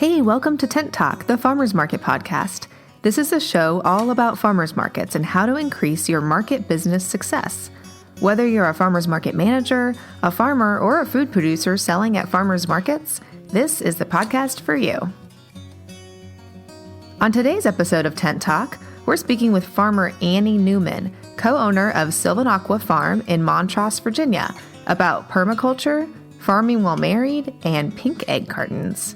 Hey, welcome to Tent Talk, the Farmers Market podcast. This is a show all about farmers markets and how to increase your market business success. Whether you're a farmers market manager, a farmer, or a food producer selling at farmers markets, this is the podcast for you. On today's episode of Tent Talk, we're speaking with farmer Annie Newman, co-owner of Sylvanaqua Farm in Montross, Virginia, about permaculture, farming while married, and pink egg cartons.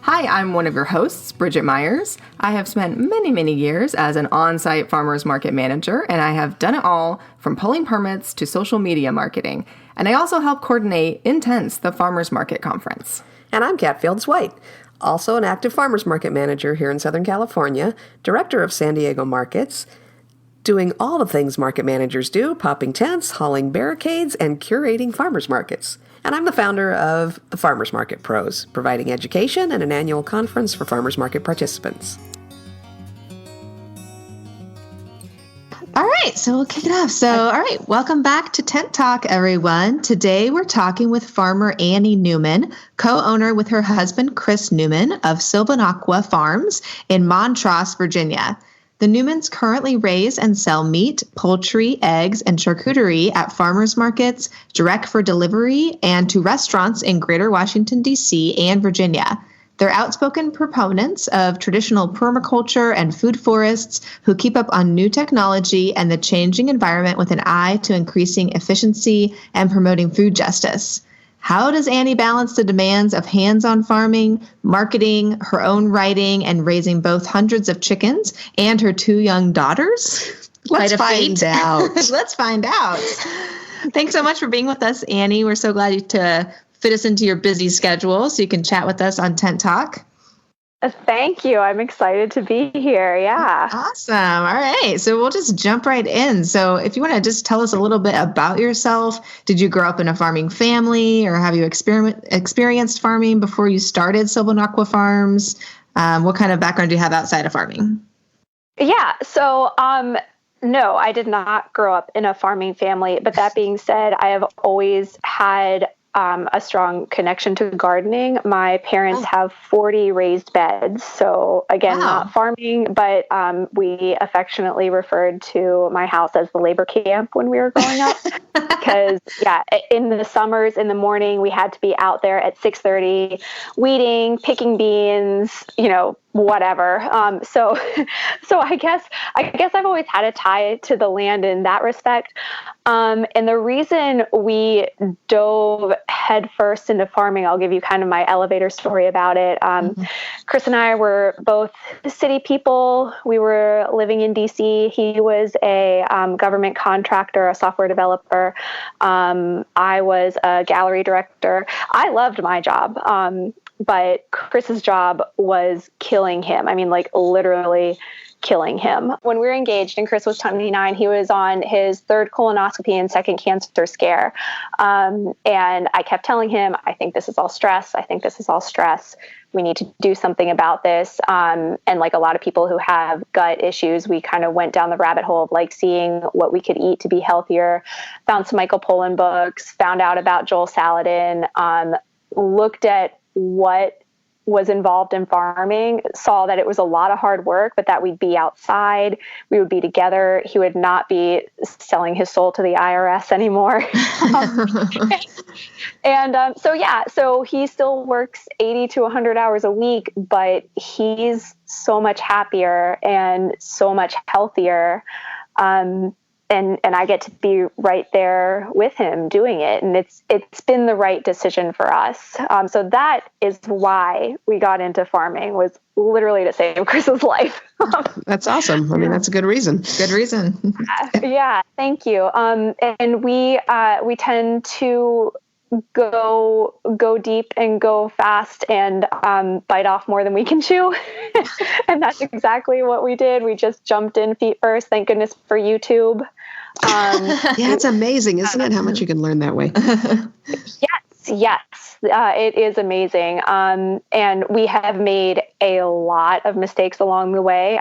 Hi, I'm one of your hosts, Bridget Myers. I have spent many years as an on-site farmers market manager, and I have done it all from pulling permits to social media marketing. And I also help coordinate Intense, the farmers market conference. And I'm Catt White, also an active farmers market manager here in Southern California, director of San Diego markets, doing all the things market managers do, popping tents, hauling barricades, and curating farmers markets. And I'm the founder of the Farmers Market Pros, providing education and an annual conference for farmers market participants. All right, so we'll kick it off. All right, welcome back to Tent Talk, everyone. Today we're talking with farmer Annie Newman, co-owner with her husband Chris Newman of Sylvanaqua Farms in Montross, Virginia. The Newmans currently raise and sell meat, poultry, eggs, and charcuterie at farmers markets, direct for delivery, and to restaurants in Greater Washington, D.C. and Virginia. They're outspoken proponents of traditional permaculture and food forests who keep up on new technology and the changing environment with an eye to increasing efficiency and promoting food justice. How does Annie balance the demands of hands-on farming, marketing, her own writing, and raising both hundreds of chickens and her two young daughters? Let's find out. Let's find out. Thanks so much for being with us, Annie. We're so glad to fit us into your busy schedule so you can chat with us on Tent Talk. Thank you. I'm excited to be here. Yeah. Awesome. All right. So we'll just jump right in. So if you want to just tell us a little bit about yourself, did you grow up in a farming family or have you experienced farming before you started Sylvanaqua Farms? What kind of background do you have outside of farming? Yeah. So, no, I did not grow up in a farming family. But that being said, I have always had a strong connection to gardening. My parents have 40 raised beds. So again, not farming, but we affectionately referred to my house as the labor camp when we were growing up. Because in the summers, in the morning, we had to be out there at 6:30, weeding, picking beans, whatever. So I guess I've always had a tie to the land in that respect. And the reason we dove headfirst into farming, I'll give you kind of my elevator story about it. Chris and I were both city people. We were living in DC. He was a government contractor, a software developer. I was a gallery director. I loved my job. But Chris's job was killing him. I mean, like literally killing him. When we were engaged and Chris was 29, he was on his third colonoscopy and second cancer scare. And I kept telling him, I think this is all stress. I think this is all stress. We need to do something about this. And like a lot of people who have gut issues, we kind of went down the rabbit hole of like seeing what we could eat to be healthier, found some Michael Pollan books, found out about Joel Saladin, looked at what was involved in farming, saw that it was a lot of hard work, but that we'd be outside, we would be together. He would not be selling his soul to the IRS anymore. So he still works 80 to 100 hours a week, but he's so much happier and so much healthier. And I get to be right there with him doing it. And it's been the right decision for us. So that is why we got into farming, was literally to save Chris's life. That's awesome. I mean, that's a good reason. Good reason. Yeah, thank you. And we tend to go deep and go fast and bite off more than we can chew. And that's exactly what we did. We just jumped in feet first. Thank goodness for YouTube. Yeah, it's amazing, isn't it? How much you can learn that way. Yes. It is amazing. And we have made a lot of mistakes along the way.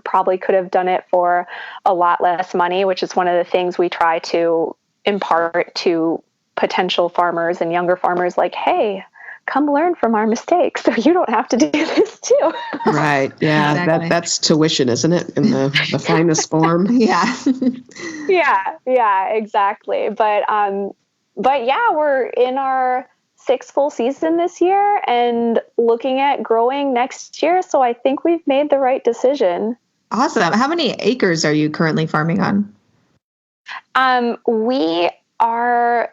Probably could have done it for a lot less money, which is one of the things we try to impart to potential farmers and younger farmers, like, hey, come learn from our mistakes so you don't have to do this too. Right. Yeah. Exactly. That's tuition, isn't it? In the finest form. Yeah. Yeah, exactly. But yeah, we're in our 6th full season this year and looking at growing next year. So I think we've made the right decision. Awesome. How many acres are you currently farming on? We are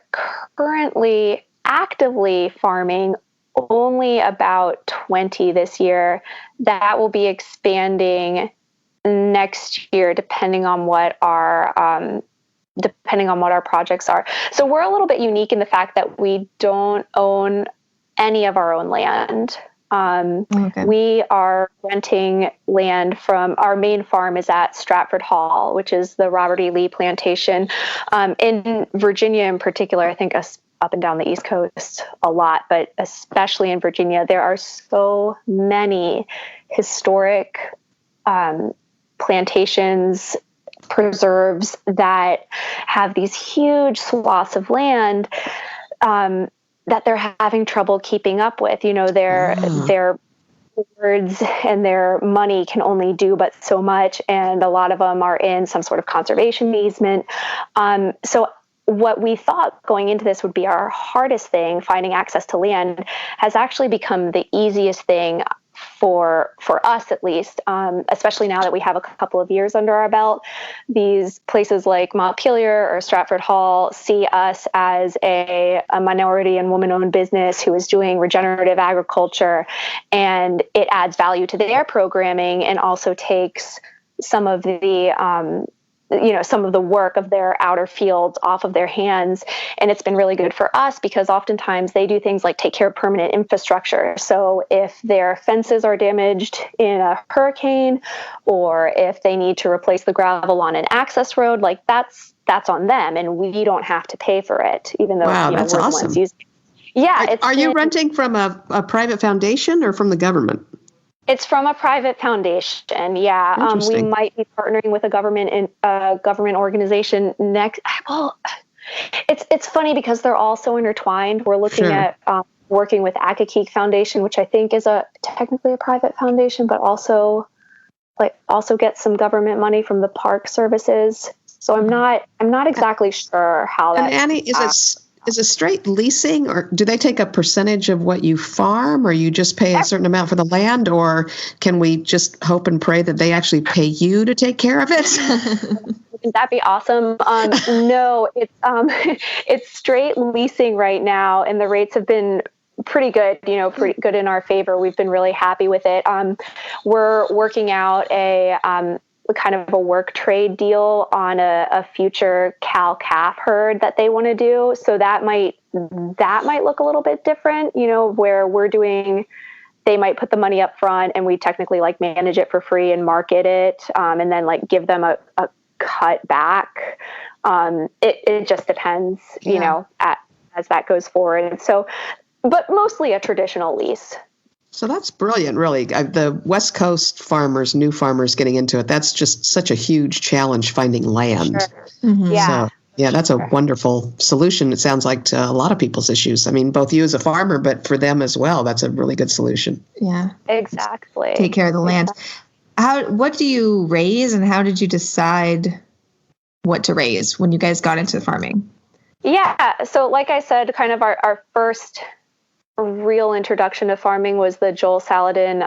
currently actively farming only about 20 this year. That will be expanding next year, depending on what our projects are. So we're a little bit unique in the fact that we don't own any of our own land. We are renting land from our main farm is at Stratford Hall, which is the Robert E. Lee plantation. In Virginia in particular, I think up and down the East Coast a lot, but especially in Virginia, there are so many historic plantations, preserves that have these huge swaths of land that they're having trouble keeping up with. Their boards and their money can only do but so much, and a lot of them are in some sort of conservation easement. So what we thought going into this would be our hardest thing, finding access to land, has actually become the easiest thing for us, at least, especially now that we have a couple of years under our belt. These places like Montpelier or Stratford Hall see us as a minority and woman-owned business who is doing regenerative agriculture, and it adds value to their programming and also takes some of the work of their outer fields off of their hands. And it's been really good for us because oftentimes they do things like take care of permanent infrastructure. So if their fences are damaged in a hurricane, or if they need to replace the gravel on an access road, like that's on them, and we don't have to pay for it, even though That's we're awesome. the ones using it. Yeah. Are you renting from a private foundation or from the government? It's from a private foundation. Yeah. We might be partnering with a government organization next. Well, it's funny because they're all so intertwined. We're looking at working with Accokeek Foundation, which I think is technically a private foundation, but also get some government money from the park services. So I'm not exactly sure how that. And Annie, is it straight leasing, or do they take a percentage of what you farm, or you just pay a certain amount for the land, or can we just hope and pray that they actually pay you to take care of it? Wouldn't that be awesome? No, it's straight leasing right now, and the rates have been pretty good, pretty good in our favor. We've been really happy with it. We're working out a kind of a work trade deal on a future cow calf herd that they want to do. So that might look a little bit different, where they might put the money up front and we technically manage it for free and market it. And then give them a cut back. It just depends, as that goes forward. So, but mostly a traditional lease. So that's brilliant, really. The West Coast farmers, new farmers getting into it, that's just such a huge challenge finding land. Sure. Mm-hmm. Yeah. So, that's a wonderful solution, it sounds like, to a lot of people's issues. I mean, both you as a farmer, but for them as well, that's a really good solution. Yeah. Exactly. Take care of the land. What do you raise, and how did you decide what to raise when you guys got into farming? Yeah. So like I said, kind of our first real introduction to farming was the Joel Saladin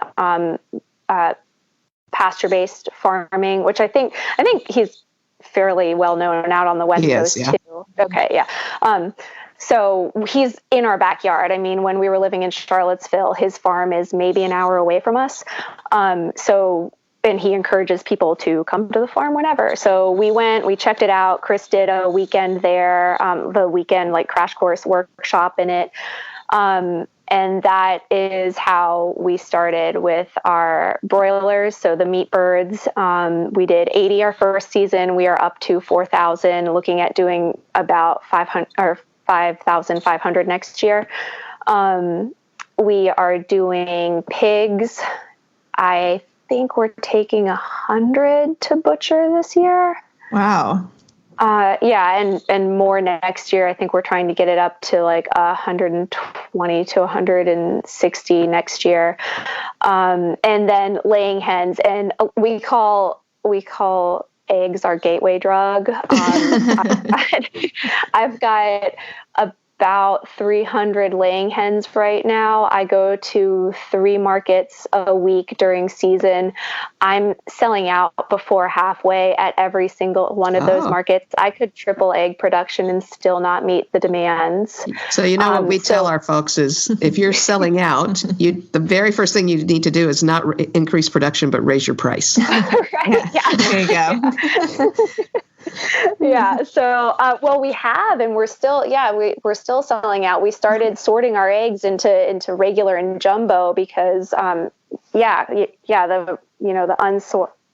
pasture-based farming, which I think he's fairly well known out on the West Coast too. Okay, yeah. So he's in our backyard. I mean, when we were living in Charlottesville, his farm is maybe an hour away from us. And he encourages people to come to the farm whenever. So we went, we checked it out. Chris did a weekend there, the weekend crash course workshop in it. And that is how we started with our broilers. So the meat birds, we did 80 our first season. We are up to 4,000, looking at doing about 5,500 next year. We are doing pigs. I think we're taking 100 to butcher this year. Wow. And more next year. I think we're trying to get it up to like 120 to 160 next year. And then laying hens, and we call eggs our gateway drug. I've got about 300 laying hens right now. I go to 3 markets a week during season. I'm selling out before halfway at every single one of those markets. I could triple egg production and still not meet the demands. So what we tell our folks is, if you're selling out, the very first thing you need to do is not increase production, but raise your price. Right? Yeah. There you go. Yeah. So, we have, and we're still selling out. We started sorting our eggs into regular and jumbo because, the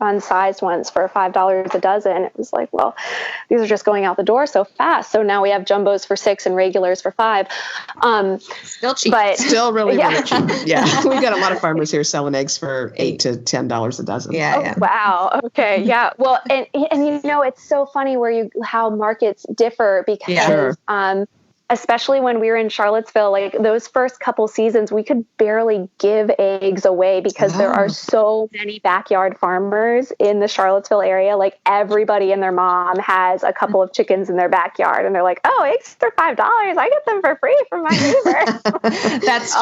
unsized ones for $5 a dozen. It was like, well, these are just going out the door so fast. So now we have jumbos for $6 and regulars for $5. Still cheap, but still really cheap. Yeah, we've got a lot of farmers here selling eggs for $8 to $10 a dozen. Yeah. Wow. Okay. Yeah. Well, and it's so funny how markets differ because especially when we were in Charlottesville, like those first couple seasons, we could barely give eggs away because there are so many backyard farmers in the Charlottesville area. Like everybody and their mom has a couple of chickens in their backyard, and they're like, "Oh, eggs are $5. I get them for free from my neighbor." That's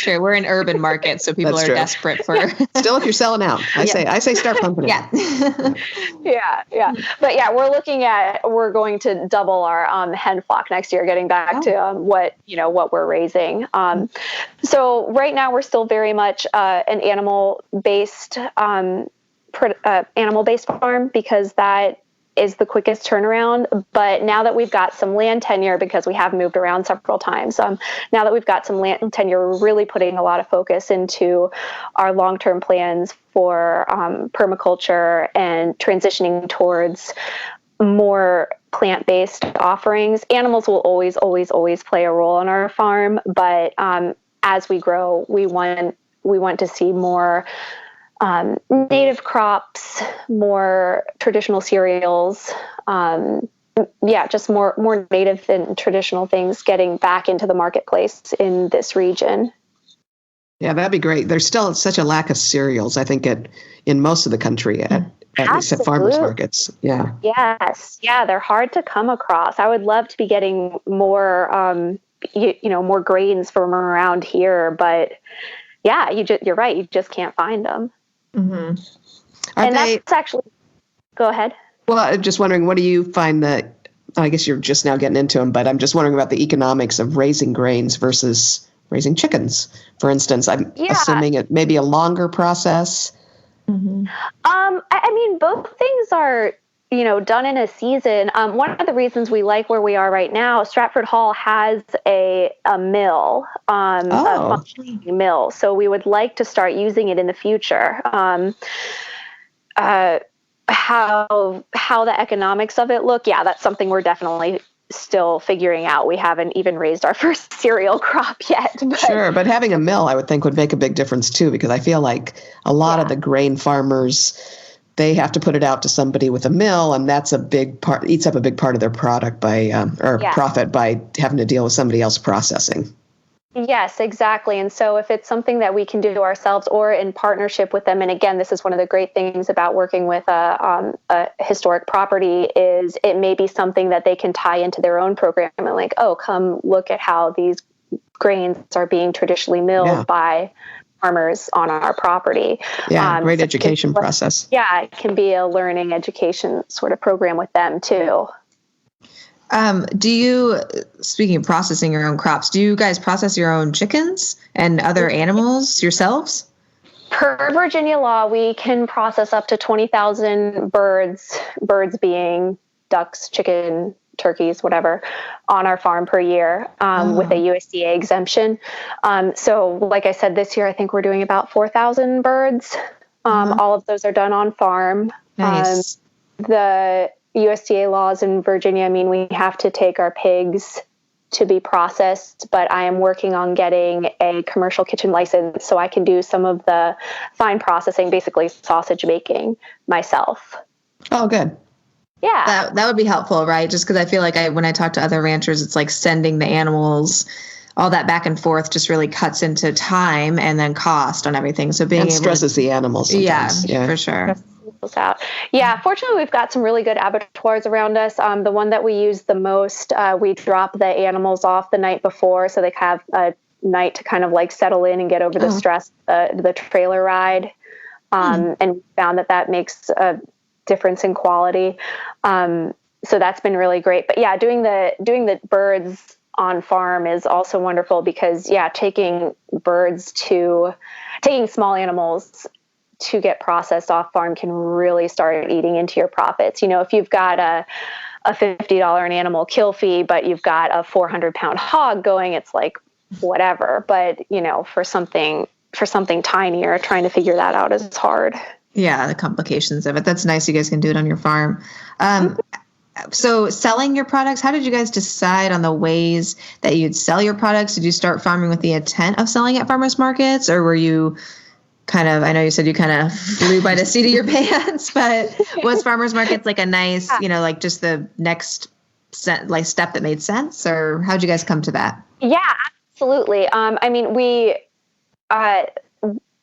true. We're in urban markets, so people are desperate for. Still, if you're selling out, I say start pumping it. Yeah. But we're going to double our hen flock next year, getting back to what we're raising. So right now we're still very much an animal-based farm because that is the quickest turnaround. But now that we've got some land tenure, because we have moved around several times, now that we've got some land tenure, we're really putting a lot of focus into our long-term plans for permaculture and transitioning towards more plant-based offerings. Animals will always play a role on our farm, but as we grow, we want to see more native crops, more traditional cereals, just more native and traditional things getting back into the marketplace in this region. Yeah, that'd be great. There's still such a lack of cereals, I think, in most of the country, at least at farmers markets. Yeah. Yes. Yeah, they're hard to come across. I would love to be getting more, more grains from around here, but yeah, you're right. You just can't find them. Mm-hmm. That's actually, go ahead. Well, I'm just wondering, what do you find that, I guess you're just now getting into them, but I'm just wondering about the economics of raising grains versus raising chickens, for instance. I'm assuming it may be a longer process. Mm-hmm. Both things are, done in a season. One of the reasons we like where we are right now, Stratford Hall has a mill, a functioning mill. So we would like to start using it in the future. How the economics of it look, that's something we're definitely still figuring out. We haven't even raised our first cereal crop yet. But having a mill, I would think, would make a big difference too, because I feel like a lot of the grain farmers, they have to put it out to somebody with a mill, and that's eats up a big part of their product profit by having to deal with somebody else processing. Yes, exactly. And so if it's something that we can do ourselves or in partnership with them, and again, this is one of the great things about working with a historic property, is it may be something that they can tie into their own program and like, oh, come look at how these grains are being traditionally milled by farmers on our property. Yeah, great education process. Yeah, it can be a learning education sort of program with them too. Do you, speaking of processing your own crops, do you guys process your own chickens and other animals yourselves? Per Virginia law, we can process up to 20,000 birds being ducks, chicken, turkeys, whatever, on our farm per year with a USDA exemption. So like I said, this year, I think we're doing about 4,000 birds. All of those are done on farm. Nice. The USDA laws in Virginia mean we have to take our pigs to be processed, but I am working on getting a commercial kitchen license so I can do some of the fine processing, basically sausage making myself. Oh, good. Yeah. That would be helpful, right? Just because I feel like when I talk to other ranchers, it's like sending the animals, all that back and forth just really cuts into time and then cost on everything. So being and able stresses the animals sometimes. Yeah, for sure. Out. Yeah, fortunately, we've got some really good abattoirs around us. The one that we use the most, we drop the animals off the night before so they have a night to kind of like settle in and get over the stress, the trailer ride. And found that makes a difference in quality. So that's been really great. But yeah, doing the birds on farm is also wonderful because taking small animals to get processed off farm can really start eating into your profits. You know, if you've got a $50 an animal kill fee, but you've got a 400-pound hog going, it's like whatever. But you know, for something tinier, trying to figure that out is hard. Yeah, the complications of it. That's nice you guys can do it on your farm. So selling your products, how did you guys decide on the ways that you'd sell your products? Did you start farming with the intent of selling at farmers markets, or were you kind of, I know you said you kind of flew by the seat of your pants, but was farmers markets like a nice, you know, like just the next step that made sense, or how'd you guys come to that? Yeah, absolutely. I mean,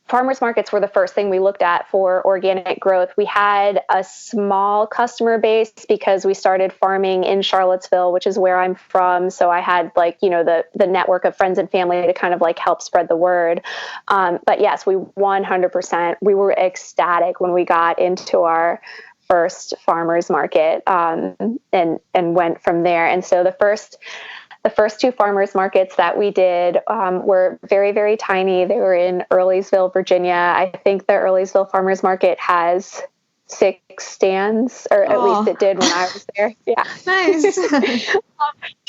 farmers markets were the first thing we looked at for organic growth. We had a small customer base because we started farming in Charlottesville, which is where I'm from. So I had the network of friends and family to kind of like help spread the word. But yes, we 100%, we were ecstatic when we got into our first farmers market, and went from there. And so the first two farmers markets that we did were very, very tiny. They were in Earlysville, Virginia. I think the Earlysville Farmers Market has 6 stands, or at least it did when I was there. Yeah. Nice.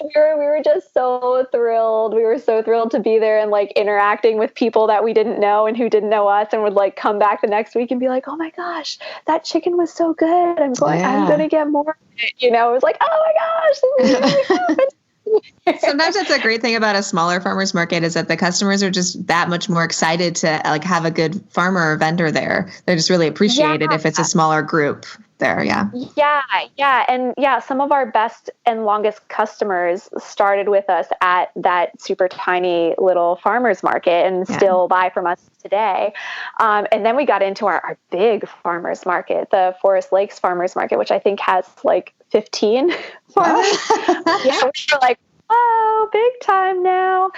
We were just so thrilled. We were so thrilled to be there and like interacting with people that we didn't know and who didn't know us, and would like come back the next week and be like, "Oh my gosh, that chicken was so good. I'm going to get more." You know, it was like, "Oh my gosh, this is really good." Sometimes that's a great thing about a smaller farmer's market, is that the customers are just that much more excited to like have a good farmer or vendor there. They're just really appreciated if it's a smaller group there. Yeah. Yeah. And some of our best and longest customers started with us at that super tiny little farmer's market and still buy from us today. And then we got into our big farmer's market, the Forest Lakes Farmer's Market, which I think has like 15 farmers. Yeah, we were like, oh, big time now.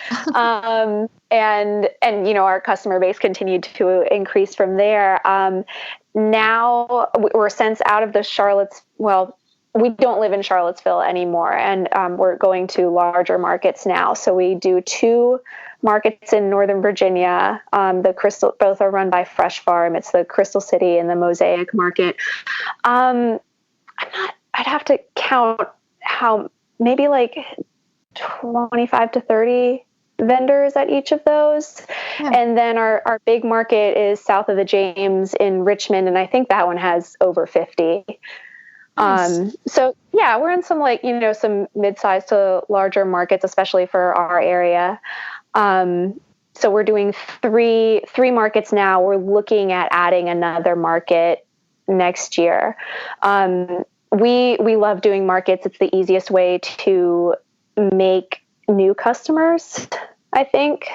And our customer base continued to increase from there. Now we're since out of the we don't live in Charlottesville anymore, and we're going to larger markets now. So we do 2 markets in Northern Virginia. Both are run by Fresh Farm. It's the Crystal City and the Mosaic Market. I'd have to count how, maybe like 25 to 30 vendors at each of those. Yeah. And then our big market is south of the James in Richmond, and I think that one has over 50. Nice. So yeah, we're in some some mid-sized to larger markets, especially for our area. So we're doing three markets now. We're looking at adding another market next year. We love doing markets. It's the easiest way to make new customers, I think.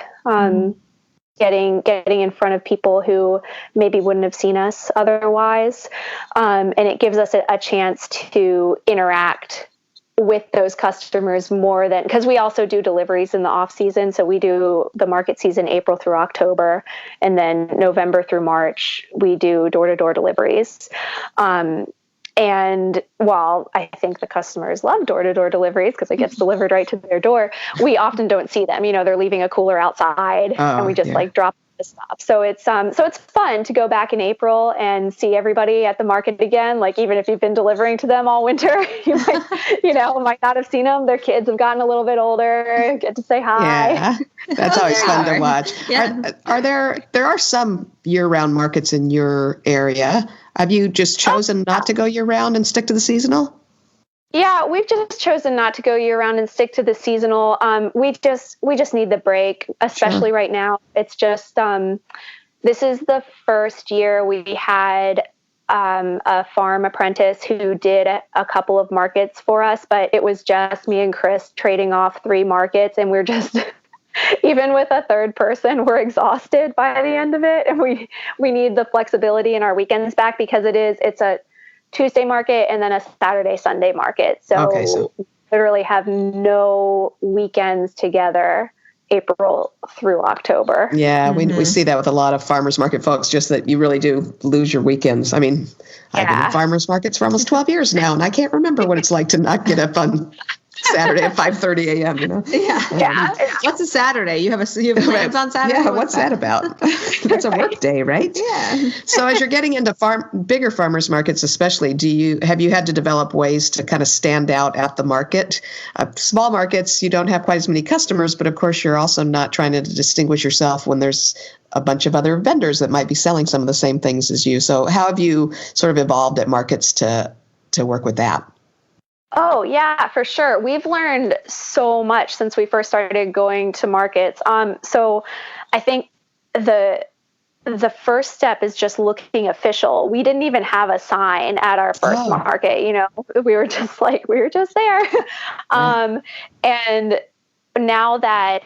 Getting in front of people who maybe wouldn't have seen us otherwise. And it gives us a chance to interact with those customers more than, because we also do deliveries in the off season. So we do the market season April through October, and then November through March, we do door-to-door deliveries. And while I think the customers love door-to-door deliveries because it gets delivered right to their door, we often don't see them. They're leaving a cooler outside, and we just drop the stuff. So it's fun to go back in April and see everybody at the market again. Like, even if you've been delivering to them all winter, you might not have seen them. Their kids have gotten a little bit older, get to say hi. Yeah, that's always fun to watch. Yeah. There are some year-round markets in your area. Have you just chosen not to go year-round and stick to the seasonal? Yeah, we've just chosen not to go year-round and stick to the seasonal. We just need the break, especially right now. It's just this is the first year we had a farm apprentice who did a couple of markets for us, but it was just me and Chris trading off 3 markets, and we're just even with a third person, we're exhausted by the end of it, and we need the flexibility in our weekends back, because it's a Tuesday market and then a Saturday Sunday market. So we literally have no weekends together April through October. Yeah, we see that with a lot of farmers market folks, just that you really do lose your weekends. I mean, I've been in farmers markets for almost 12 years now, and I can't remember what it's like to not get up on Saturday at 5:30 a.m., you know? Yeah. What's a Saturday? You have plans on Saturday? Yeah, what's that about? That's a work day, right? Yeah. So as you're getting into bigger farmers markets especially, have you had to develop ways to kind of stand out at the market? Small markets, you don't have quite as many customers, but of course you're also not trying to distinguish yourself when there's a bunch of other vendors that might be selling some of the same things as you. So how have you sort of evolved at markets to work with that? Oh, yeah, for sure. We've learned so much since we first started going to markets. So I think the first step is just looking official. We didn't even have a sign at our first market, you know, we were just there. And now that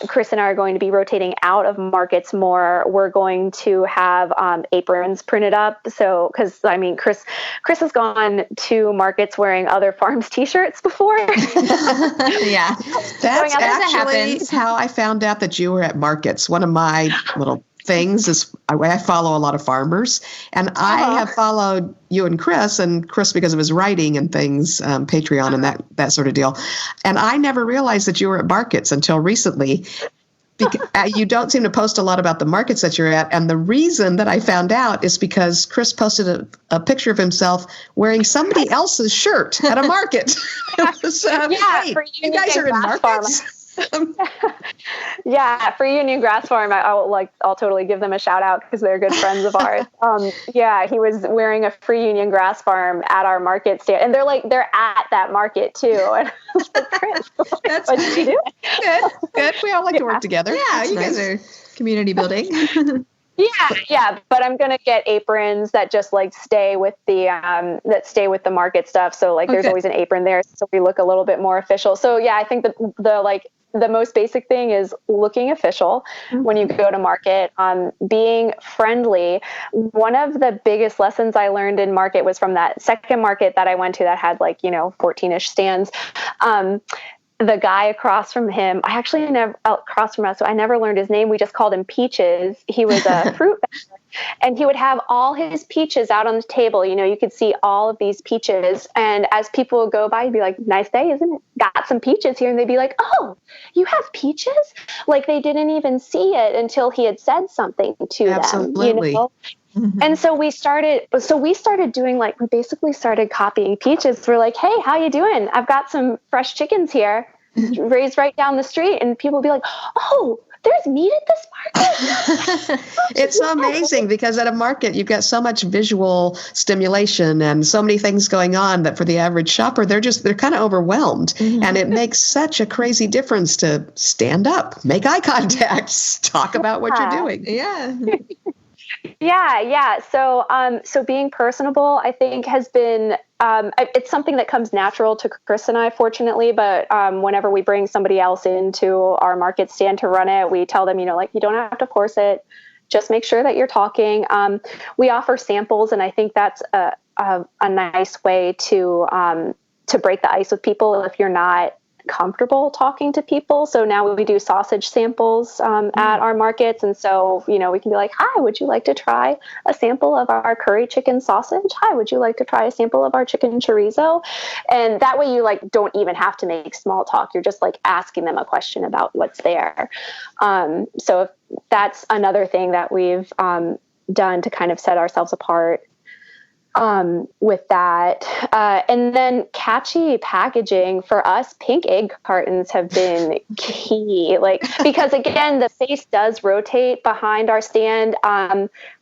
Chris and I are going to be rotating out of markets more, we're going to have aprons printed up. So, because I mean, Chris has gone to markets wearing other farms' T-shirts before. Yeah, that's actually how I found out that you were at markets. One of my little things is I follow a lot of farmers, and I have followed you and Chris because of his writing and things, Patreon and that sort of deal. And I never realized that you were at markets until recently. You don't seem to post a lot about the markets that you're at. And the reason that I found out is because Chris posted a picture of himself wearing somebody else's shirt at a market. You guys are in markets? Yeah, for Union Grass Farm, I'll totally give them a shout out because they're good friends of ours. He was wearing a free Union Grass Farm at our market stand, and they're at that market too. And Chris, that's what did you do? Good. We all like to work together. Yeah, that's you nice. guys are community building. Yeah, but I'm gonna get aprons that just stay with the market stuff. So there's always an apron there, so we look a little bit more official. So yeah, I think the most basic thing is looking official when you go to market, being friendly. One of the biggest lessons I learned in market was from that second market that I went to that had 14-ish stands. The guy across from him, across from us, so I never learned his name. We just called him Peaches. He was a fruit vendor, and he would have all his peaches out on the table. You know, you could see all of these peaches. And as people would go by, he'd be like, "Nice day, isn't it? Got some peaches here." And they'd be like, "Oh, you have peaches?" Like they didn't even see it until he had said something to them. You know? Mm-hmm. And so we started doing we basically started copying Peaches. We're like, "Hey, how you doing? I've got some fresh chickens here, raised right down the street." And people be like, "Oh, there's meat at this market?" It's so amazing because at a market, you've got so much visual stimulation and so many things going on that for the average shopper, they're kind of overwhelmed. Mm-hmm. And it makes such a crazy difference to stand up, make eye contact, talk about what you're doing. Yeah. Yeah. So being personable, I think, has been, it's something that comes natural to Chris and I, fortunately, but whenever we bring somebody else into our market stand to run it, we tell them, you don't have to force it. Just make sure that you're talking. We offer samples, and I think that's a nice way to break the ice with people if you're not comfortable talking to people. So now we do sausage samples at our markets. And so, we can be like, "Hi, would you like to try a sample of our curry chicken sausage? Hi, would you like to try a sample of our chicken chorizo?" And that way you don't even have to make small talk. You're just asking them a question about what's there. So if that's another thing that we've done to kind of set ourselves apart with that. And then catchy packaging for us, pink egg cartons have been key, because again, the face does rotate behind our stand.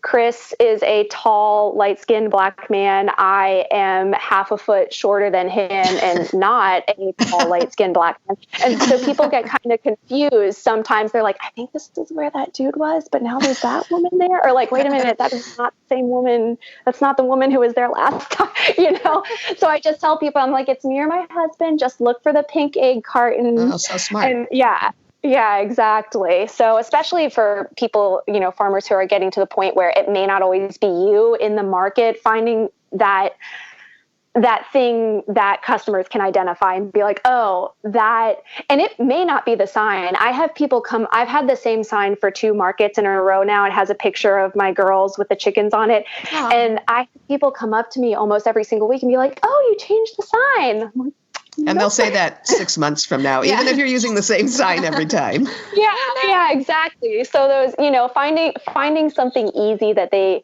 Chris is a tall, light-skinned Black man. I am half a foot shorter than him and not a tall, light-skinned Black man. And so people get kind of confused. Sometimes they're like, I think this is where that dude was, but now there's that woman there. Or like, wait a minute, that is not the same woman. That's not the woman who was there last time, So I just tell people, I'm like, it's me or my husband. Just look for the pink egg carton. Oh, so smart. And yeah, exactly. So especially for people, farmers who are getting to the point where it may not always be you in the market, finding that thing that customers can identify and be like, oh, that, and it may not be the sign. I have people come, I've had the same sign for 2 markets in a row now. It has a picture of my girls with the chickens on it. Oh. And people come up to me almost every single week and be like, oh, you changed the sign. I'm like, and they'll say that 6 months from now, even if you're using the same sign every time. Yeah, exactly. So those, finding something easy that they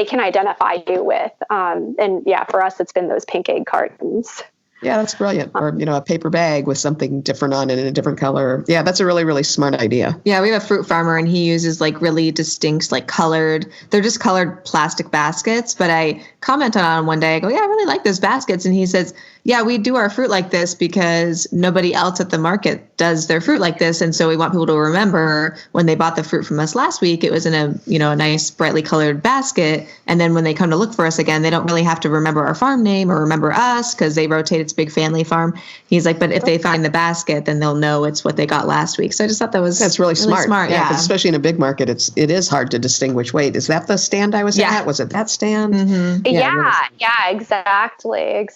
can identify you with. And for us, it's been those pink egg cartons. Yeah, that's brilliant. Or, a paper bag with something different on it in a different color. Yeah, that's a really, really smart idea. Yeah, we have a fruit farmer and he uses like really distinct, like colored, they're just colored plastic baskets. But I commented on one day, I go, yeah, I really like those baskets. And he says, yeah, we do our fruit like this because nobody else at the market does their fruit like this. And so we want people to remember when they bought the fruit from us last week, it was in a nice brightly colored basket. And then when they come to look for us again, they don't really have to remember our farm name or remember us because they rotate. It's a big family farm. He's like, but if they find the basket, then they'll know it's what they got last week. So I just thought that's really smart. Yeah, 'cause especially in a big market, it is hard to distinguish. Wait, is that the stand I was at? Was it that stand? Mm-hmm. Yeah, exactly.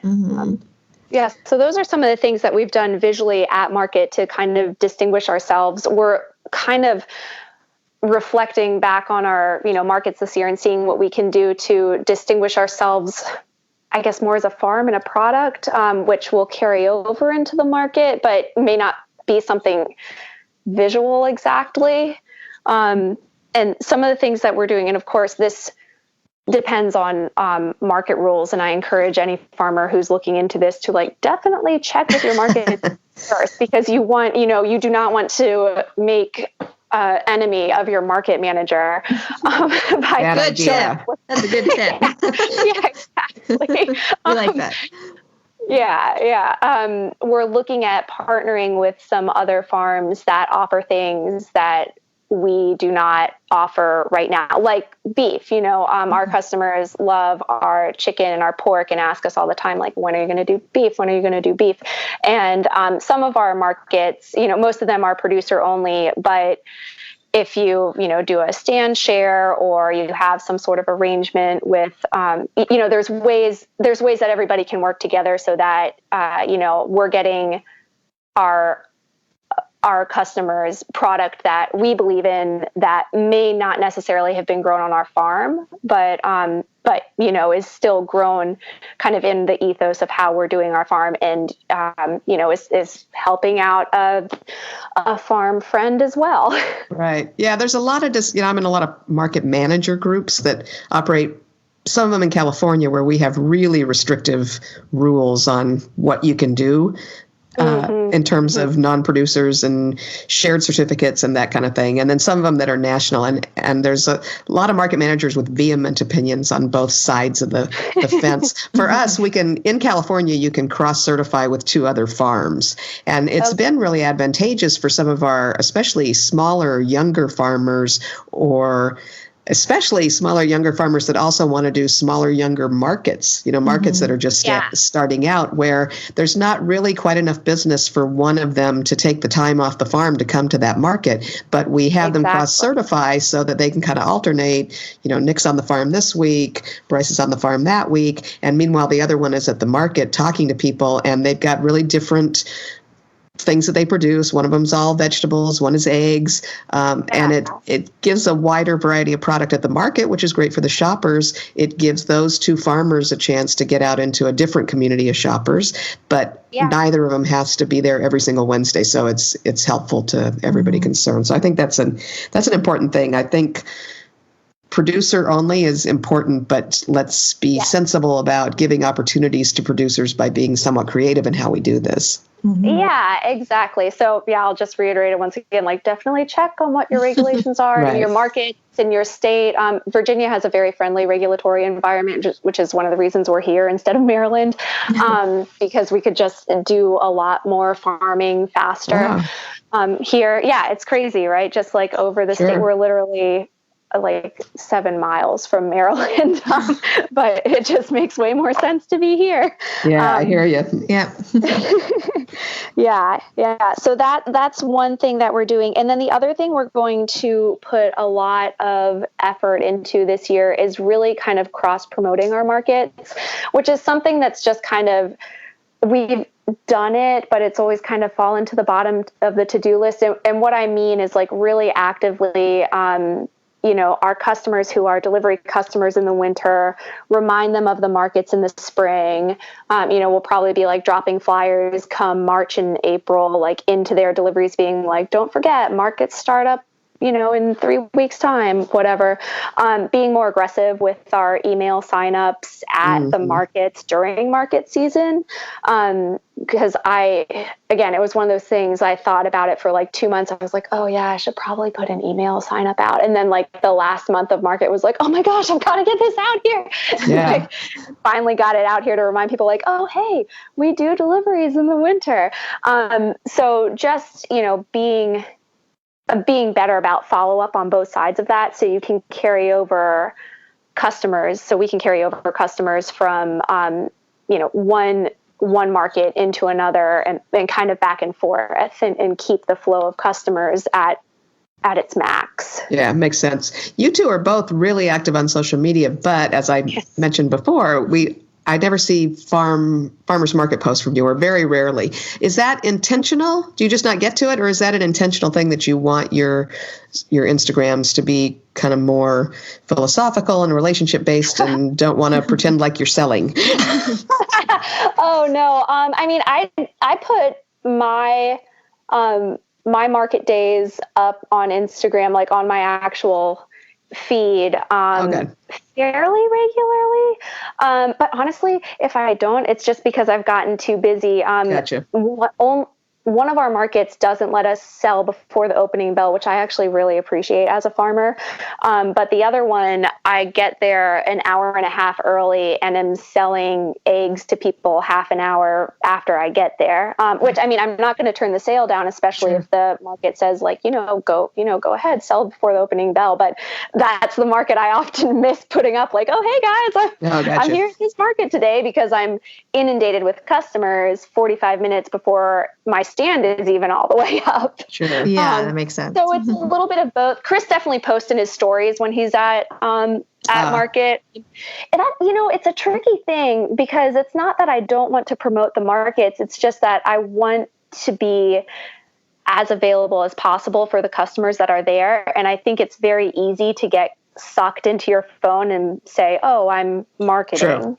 Mm-hmm. So those are some of the things that we've done visually at market to kind of distinguish ourselves. We're kind of reflecting back on our, markets this year and seeing what we can do to distinguish ourselves, I guess, more as a farm and a product, which will carry over into the market, but may not be something visual exactly. And some of the things that we're doing, and of course, this depends on market rules. And I encourage any farmer who's looking into this to definitely check with your market first, because you do not want to make enemy of your market manager. Good tip. That's a good tip. Yeah, exactly. We like that. Yeah. We're looking at partnering with some other farms that offer things that we do not offer right now, like beef. Our customers love our chicken and our pork and ask us all the time, like, when are you going to do beef? When are you going to do beef? And some of our markets, most of them are producer only, but if you do a stand share or you have some sort of arrangement with, there's ways that everybody can work together so that, we're getting our customers product that we believe in that may not necessarily have been grown on our farm, but is still grown kind of in the ethos of how we're doing our farm, and is helping out a farm friend as well. Right. Yeah. There's a lot of I'm in a lot of market manager groups that operate. Some of them in California where we have really restrictive rules on what you can do. In terms of non-producers and shared certificates and that kind of thing. And then some of them that are national. And there's a lot of market managers with vehement opinions on both sides of the fence. For us, in California, you can cross-certify with 2 other farms. And it's been really advantageous for some of our, especially smaller, younger farmers, or especially smaller, younger farmers that also want to do smaller, younger markets, markets that are just starting out, where there's not really quite enough business for one of them to take the time off the farm to come to that market. But we have them cross-certify so that they can kind of alternate, Nick's on the farm this week, Bryce is on the farm that week. And meanwhile, the other one is at the market talking to people, and they've got really different things that they produce. One of them's all vegetables, one is eggs, and it gives a wider variety of product at the market, which is great for the shoppers. It gives those 2 farmers a chance to get out into a different community of shoppers, but neither of them has to be there every single Wednesday. So it's helpful to everybody concerned. So I think that's an important thing. I think producer only is important, but let's be sensible about giving opportunities to producers by being somewhat creative in how we do this. Yeah, exactly. So yeah, I'll just reiterate it once again, like definitely check on what your regulations are in your markets, in your state. Virginia has a very friendly regulatory environment, which is one of the reasons we're here instead of Maryland, because we could just do a lot more farming faster. Here. Yeah, it's crazy, right? Just like over the state, we're literally like 7 miles from Maryland, but it just makes way more sense to be here. Yeah, I hear you. Yeah. Yeah. So that's one thing that we're doing. And then the other thing we're going to put a lot of effort into this year is really kind of cross promoting our markets, which is something that's just kind of, we've done it, but it's always kind of fallen to the bottom of the to-do list. And what I mean is like really actively, our customers who are delivery customers in the winter, remind them of the markets in the spring. We'll probably be like dropping flyers come March and April, like into their deliveries being like, don't forget, markets start up, in 3 weeks time, whatever. Being more aggressive with our email signups at the markets during market season. Because it was one of those things I thought about it for like 2 months. I was like, oh yeah, I should probably put an email sign up out. And then like the last month of market was like, oh my gosh, I've got to get this out here. Yeah. Finally got it out here to remind people like, oh, hey, we do deliveries in the winter. So just, being better about follow up on both sides of that. So you can carry over customers. So we can carry over customers from, one market into another and kind of back and forth and keep the flow of customers at its max. Yeah, makes sense. You two are both really active on social media, but as I mentioned before, I never see farmers market posts from you, or very rarely. Is that intentional? Do you just not get to it, or is that an intentional thing that you want your Instagrams to be kind of more philosophical and relationship based, and don't want to pretend like you're selling? Oh no. I put my market days up on Instagram, like on my actual feed fairly regularly. But honestly, if I don't, it's just because I've gotten too busy. Gotcha. One of our markets doesn't let us sell before the opening bell, which I actually really appreciate as a farmer. But the other one, I get there an hour and a half early and am selling eggs to people half an hour after I get there. Which, I'm not going to turn the sale down, especially if the market says like, go ahead, sell before the opening bell. But that's the market I often miss putting up like, oh, hey guys, I'm here at this market today because I'm inundated with customers 45 minutes before my stand is even all the way up. Sure. Yeah, that makes sense. So it's a little bit of both. Chris definitely posts in his stories when he's at market. And it's a tricky thing because it's not that I don't want to promote the markets. It's just that I want to be as available as possible for the customers that are there. And I think it's very easy to get sucked into your phone and say, oh, I'm marketing,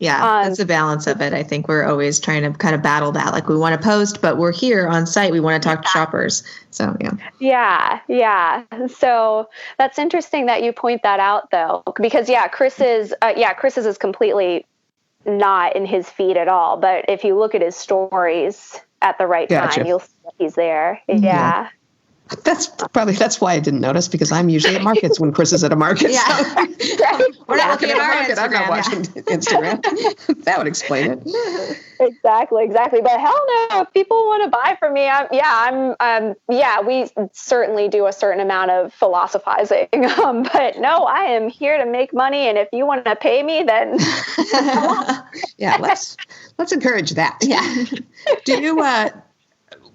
Yeah, that's the balance of it. I think we're always trying to kind of battle that. Like we want to post, but we're here on site. We want to talk to shoppers. So, Yeah. So that's interesting that you point that out though, because Chris's is completely not in his feed at all. But if you look at his stories at the right time, you'll see that he's there. Yeah. That's why I didn't notice, because I'm usually at markets when Chris is at a market. Yeah. So we're not looking at our market. I'm not watching Instagram. That would explain it. Exactly. But hell no, if people want to buy from me, we certainly do a certain amount of philosophizing. But no, I am here to make money, and if you want to pay me, then let's encourage that. Yeah. Do you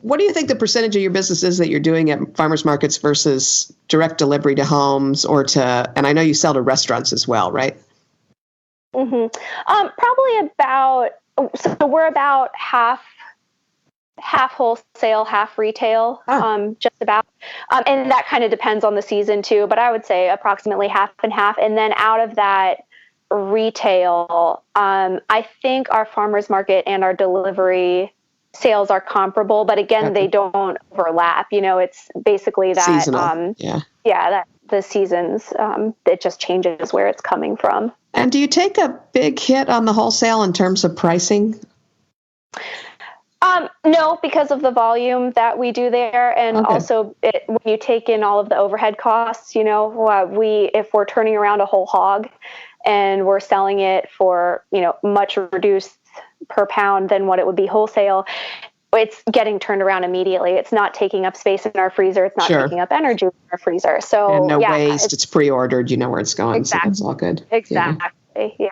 what do you think the percentage of your business is that you're doing at farmers markets versus direct delivery to homes and I know you sell to restaurants as well, right? Mm-hmm. Probably so we're about half wholesale, half retail, just about. And that kind of depends on the season too, but I would say approximately half and half. And then out of that retail, I think our farmers market and our delivery sales are comparable, but again, they don't overlap. It's basically that seasonal. That the seasons, it just changes where it's coming from. And do you take a big hit on the wholesale in terms of pricing? No, because of the volume that we do there, and also when you take in all of the overhead costs, if we're turning around a whole hog and we're selling it for, much reduced per pound than what it would be wholesale, it's getting turned around immediately. It's not taking up space in our freezer. It's not taking up energy in our freezer. So and no waste. It's pre-ordered. You know where it's going. Exactly. So that's all good. Exactly. Yeah.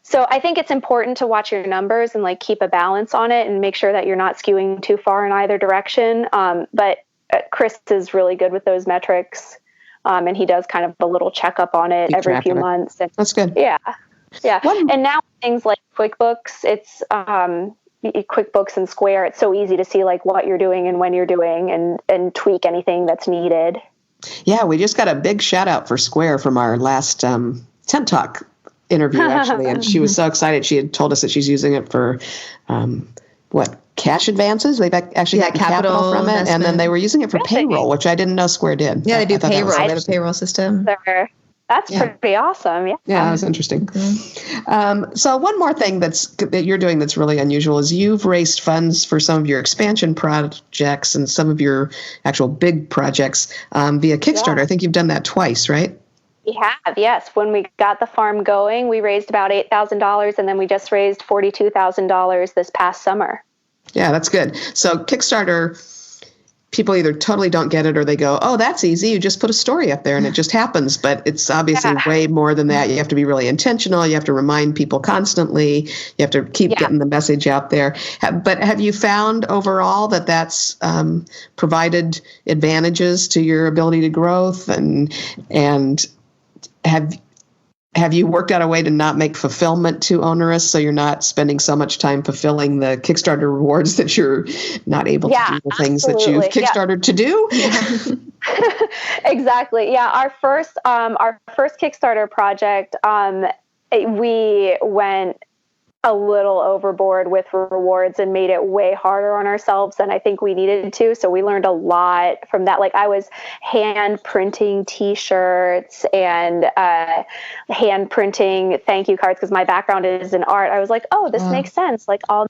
So I think it's important to watch your numbers and keep a balance on it and make sure that you're not skewing too far in either direction. But Chris is really good with those metrics. And he does kind of a little checkup on it every few months. And, that's good. Yeah. Yeah. And now things like QuickBooks, it's QuickBooks and Square, it's so easy to see what you're doing and when you're doing and tweak anything that's needed. Yeah, we just got a big shout out for Square from our last Tent Talk interview, actually. And she was so excited. She had told us that she's using it for, cash advances? They've actually got capital from it. And then they were using it for payroll, which I didn't know Square did. Yeah, they do payroll. They have a payroll system. That's pretty awesome. Yeah. Yeah, that was interesting. So one more thing that you're doing that's really unusual is you've raised funds for some of your expansion projects and some of your actual big projects via Kickstarter. I think you've done that twice, right? We have, yes. When we got the farm going, we raised about $8,000, and then we just raised $42,000 this past summer. Yeah, that's good. So Kickstarter, people either totally don't get it or they go, oh, that's easy. You just put a story up there and it just happens. But it's obviously way more than that. You have to be really intentional. You have to remind people constantly. You have to keep getting the message out there. But have you found overall that that's provided advantages to your ability to growth? And have you worked out a way to not make fulfillment too onerous so you're not spending so much time fulfilling the Kickstarter rewards that you're not able to do the things that you've Kickstarted to do? Exactly. Yeah. Our first Kickstarter project, we went a little overboard with rewards and made it way harder on ourselves than I think we needed to. So we learned a lot from that. I was hand printing T-shirts and hand printing thank you cards because my background is in art. I was like, oh, this makes sense. I'll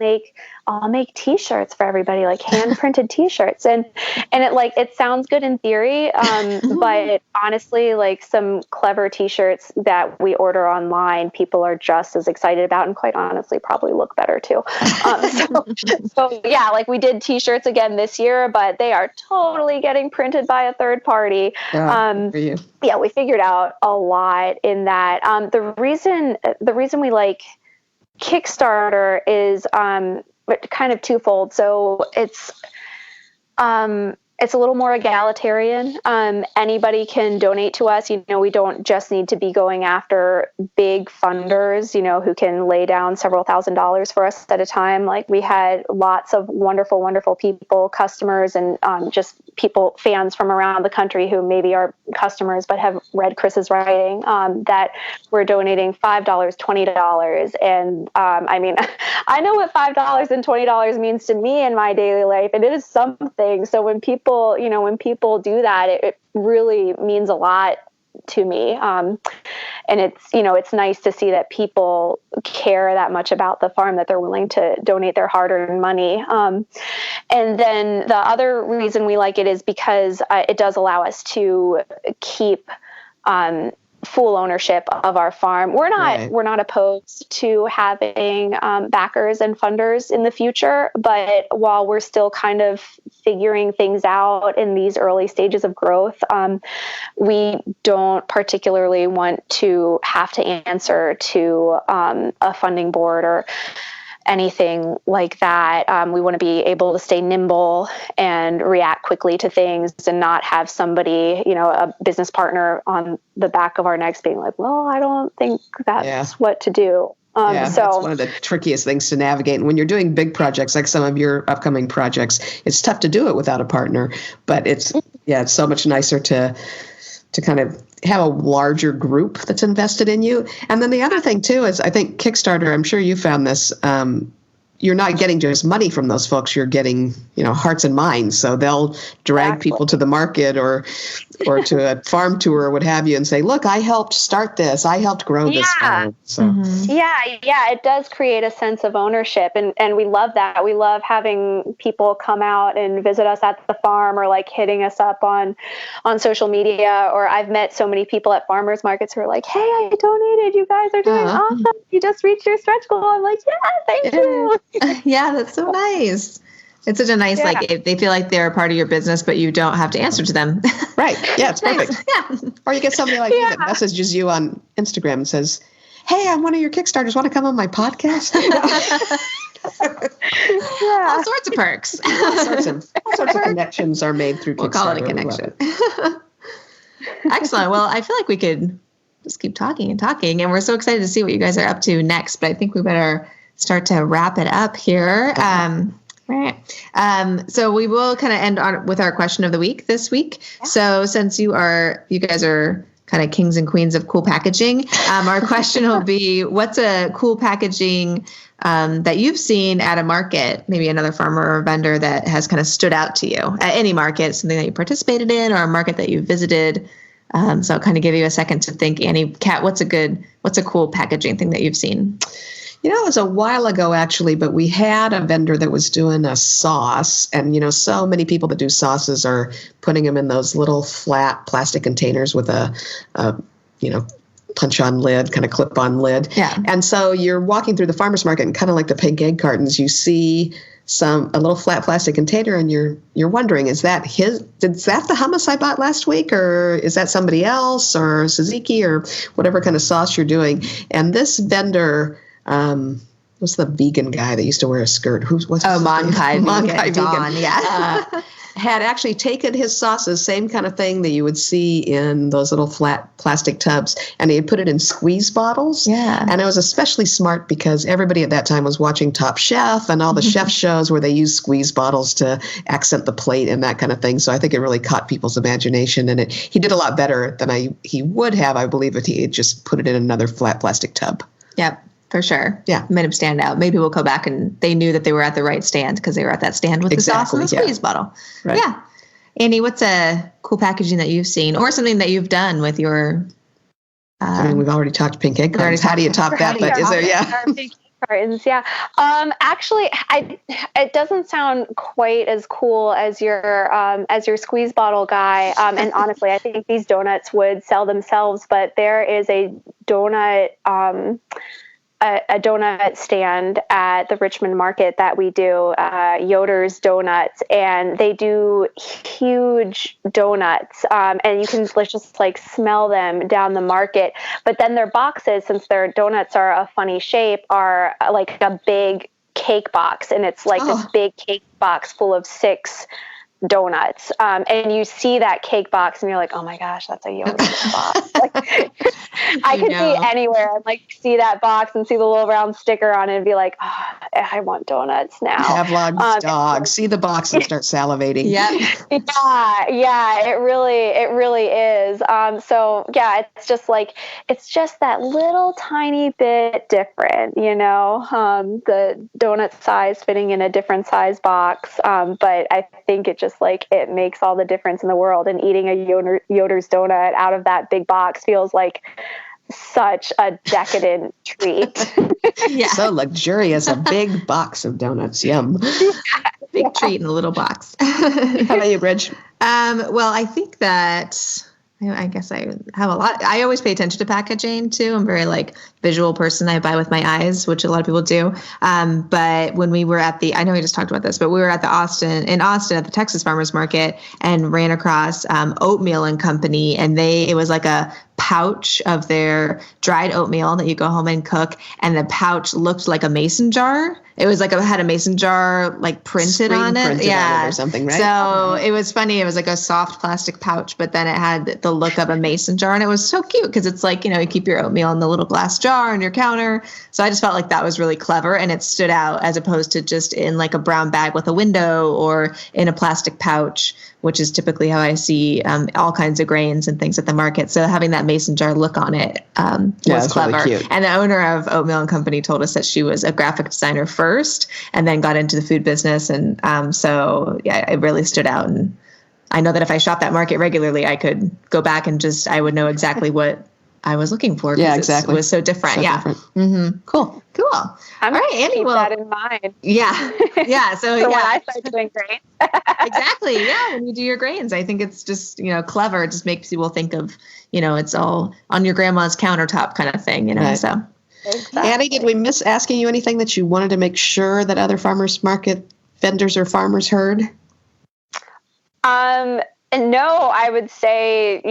make T-shirts for everybody, hand printed T-shirts, and it sounds good in theory, but honestly, some clever T-shirts that we order online, people are just as excited about, and quite honestly, probably look better too. So yeah, we did T-shirts again this year, but they are totally getting printed by a third party. Yeah, we figured out a lot in that. The reason we like Kickstarter is kind of twofold. So it's a little more egalitarian. Anybody can donate to us. We don't just need to be going after big funders, who can lay down several $1,000s for us at a time. We had lots of wonderful, wonderful people, customers, and just fans from around the country who maybe are customers but have read Chris's writing, that were donating $5, $20. And I know what $5 and $20 means to me in my daily life, and it is something. So when people do that, it really means a lot to me. And it's nice to see that people care that much about the farm that they're willing to donate their hard-earned money. And then the other reason we like it is because it does allow us to keep full ownership of our farm. We're not opposed to having backers and funders in the future, but while we're still kind of figuring things out in these early stages of growth, we don't particularly want to have to answer to a funding board or anything like that. We want to be able to stay nimble and react quickly to things and not have somebody, a business partner on the back of our necks being like, well, I don't think that's what to do. That's one of the trickiest things to navigate. And when you're doing big projects, like some of your upcoming projects, it's tough to do it without a partner, but it's so much nicer to kind of have a larger group that's invested in you. And then the other thing too is I think Kickstarter, I'm sure you found this, you're not getting just money from those folks. You're getting, hearts and minds. So they'll drag people to the market or to a farm tour or what have you and say, look, I helped start this. I helped grow this farm. So. Yeah, it does create a sense of ownership. And we love that. We love having people come out and visit us at the farm or like hitting us up on social media. Or I've met so many people at farmers markets who are like, hey, I donated. You guys are doing awesome. You just reached your stretch goal. I'm like, thank you. Yeah, that's so nice. It's such a nice, like, they feel like they're a part of your business, but you don't have to answer to them. Right. Yeah, it's perfect. Yeah. Or you get somebody like me that messages you on Instagram and says, hey, I'm one of your Kickstarters. Want to come on my podcast? All sorts of perks. All sorts of connections are made through Kickstarter. We'll call it a connection. Excellent. Well, I feel like we could just keep talking, and we're so excited to see what you guys are up to next, but I think we better start to wrap it up here. So we will kind of end on with our question of the week this week. Yeah. So since you guys are kind of kings and queens of cool packaging, our question will be, what's a cool packaging that you've seen at a market, maybe another farmer or vendor that has kind of stood out to you at any market, something that you participated in or a market that you visited? So I'll kind of give you a second to think. Annie, Catt, what's a cool packaging thing that you've seen? It was a while ago, actually, but we had a vendor that was doing a sauce. And, so many people that do sauces are putting them in those little flat plastic containers with a punch-on lid, kind of clip-on lid. Yeah. And so you're walking through the farmer's market and kind of like the pink egg cartons, you see a little flat plastic container and you're wondering, is that the hummus I bought last week, or is that somebody else, or tzatziki, or whatever kind of sauce you're doing? And this vendor... what's the vegan guy that used to wear a skirt? Monkai vegan. Yeah. Had actually taken his sauces, same kind of thing that you would see in those little flat plastic tubs, and he had put it in squeeze bottles. Yeah. And it was especially smart because everybody at that time was watching Top Chef and all the chef shows where they use squeeze bottles to accent the plate and that kind of thing. So I think it really caught people's imagination, and he did a lot better than he would have, I believe, if he had just put it in another flat plastic tub. Yep. For sure. Yeah. Made them stand out. Maybe we'll go back and they knew that they were at the right stand because they were at that stand with the sauce and the squeeze bottle. Right. Yeah. Annie, what's a cool packaging that you've seen or something that you've done with your... we've already talked pink egg cartons. How do you top that? But is there, pink egg cartons, yeah. Actually, it doesn't sound quite as cool as your squeeze bottle guy. And honestly, I think these donuts would sell themselves, but there is a donut... a donut stand at the Richmond market that we do, Yoder's Donuts, and they do huge donuts, and you can just like smell them down the market. But then their boxes, since their donuts are a funny shape, are like a big cake box, and it's like this big cake box full of 6 donuts, and you see that cake box and you're like, oh my gosh, that's a yogurt box. Like, I could see anywhere and like see that box and see the little round sticker on it and be like, oh, I want donuts now. Pavlov's dog. See the box and start salivating. Yeah, it really is. So yeah, it's just that little tiny bit different, the donut size fitting in a different size box. But I think it just it makes all the difference in the world, and eating a Yoder's donut out of that big box feels like such a decadent treat. Yeah. So luxurious, a big box of donuts. Yum. Big treat in a little box. How about you, Bridge? Well, I think that I guess I have a lot. I always pay attention to packaging too. I'm very visual person. I buy with my eyes, which a lot of people do. But when we were at I know we just talked about this, but we were at in Austin at the Texas Farmers Market and ran across Oatmeal and Company, and it was like a pouch of their dried oatmeal that you go home and cook, and the pouch looked like a mason jar. It was it had a mason jar printed on it. Yeah, or something, right? So it was funny. It was like a soft plastic pouch, but then it had the look of a mason jar, and it was so cute because it's you keep your oatmeal in the little glass jar, jar on your counter. So I just felt like that was really clever, and it stood out as opposed to just in like a brown bag with a window or in a plastic pouch, which is typically how I see all kinds of grains and things at the market. So having that mason jar look on it was clever. Really cute. And the owner of Oatmeal and Company told us that she was a graphic designer first and then got into the food business. And so yeah, it really stood out. And I know that if I shop that market regularly, I could go back and I would know exactly what I was looking for. Yeah, exactly. It was so different. So different. Mm-hmm. Cool. I'm all right, Annie. Keep that in mind. Yeah. Yeah. So when I start doing grains. Exactly. Yeah. When you do your grains, I think it's just, clever. It just makes people think of, it's all on your grandma's countertop kind of thing, Right. So. Exactly. Annie, did we miss asking you anything that you wanted to make sure that other farmers market vendors or farmers heard? No, I would say,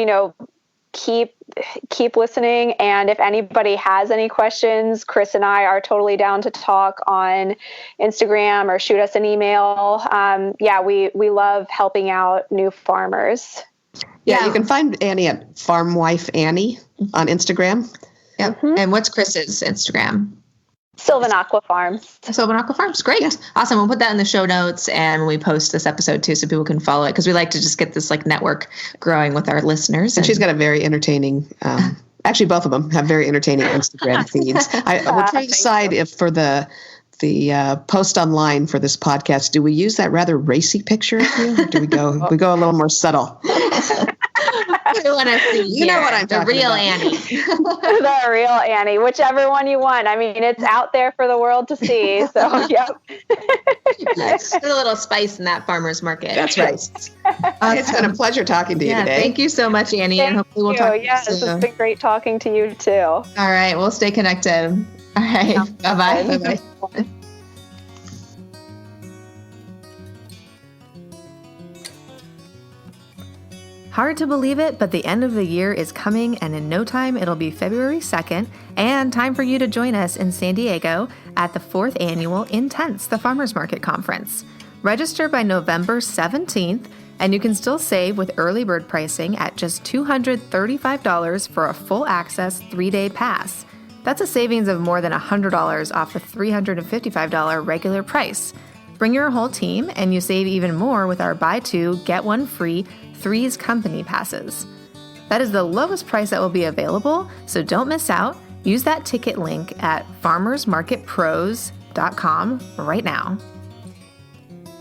keep listening. And if anybody has any questions, Chris and I are totally down to talk on Instagram or shoot us an email. We love helping out new farmers. Yeah, you can find Annie at Farmwife Annie on Instagram. Yeah. Mm-hmm. And what's Chris's Instagram? Sylvanaqua Farm. Sylvanaqua Farms. Great. Yeah. Awesome. We'll put that in the show notes and when we post this episode too, so people can follow it, because we like to just get this like network growing with our listeners. And she's got a very entertaining, actually both of them have very entertaining Instagram feeds. We're trying to decide if for the post online for this podcast, do we use that rather racy picture of you, or do we go a little more subtle? We want to see you know what I'm talking real about. Annie. The real Annie, whichever one you want. I mean, it's out there for the world to see. So, yep. Yes. There's a little spice in that farmer's market. That's right. It's been a pleasure talking to you today. Thank you so much, Annie. And hopefully we'll talk Yes, soon. it's been great talking to you too. All right. We'll stay connected. All right. Bye-bye. Bye-bye. Hard to believe it, but the end of the year is coming, and in no time it'll be February 2nd, and time for you to join us in San Diego at the 4th Annual Intense, the Farmers Market Conference. Register by November 17th, and you can still save with early bird pricing at just $235 for a full access 3-day pass. That's a savings of more than $100 off the $355 regular price. Bring your whole team, and you save even more with our buy two, get one free Threes Company passes. That is the lowest price that will be available, so don't miss out. Use that ticket link at farmersmarketpros.com right now.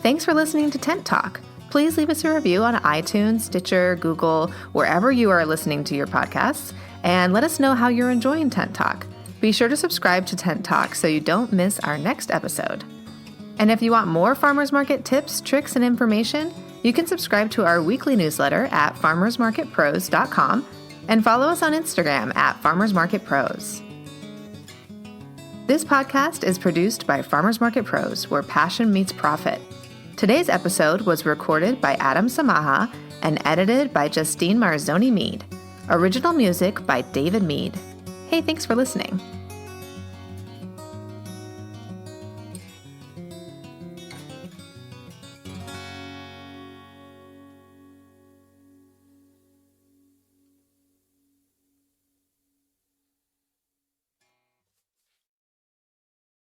Thanks for listening to Tent Talk. Please leave us a review on iTunes, Stitcher, Google, wherever you are listening to your podcasts, and let us know how you're enjoying Tent Talk. Be sure to subscribe to Tent Talk so you don't miss our next episode. And if you want more farmers market tips, tricks, and information, you can subscribe to our weekly newsletter at farmersmarketpros.com and follow us on Instagram at farmersmarketpros. This podcast is produced by Farmers Market Pros, where passion meets profit. Today's episode was recorded by Adam Samaha and edited by Justine Marzoni Mead. Original music by David Mead. Hey, thanks for listening.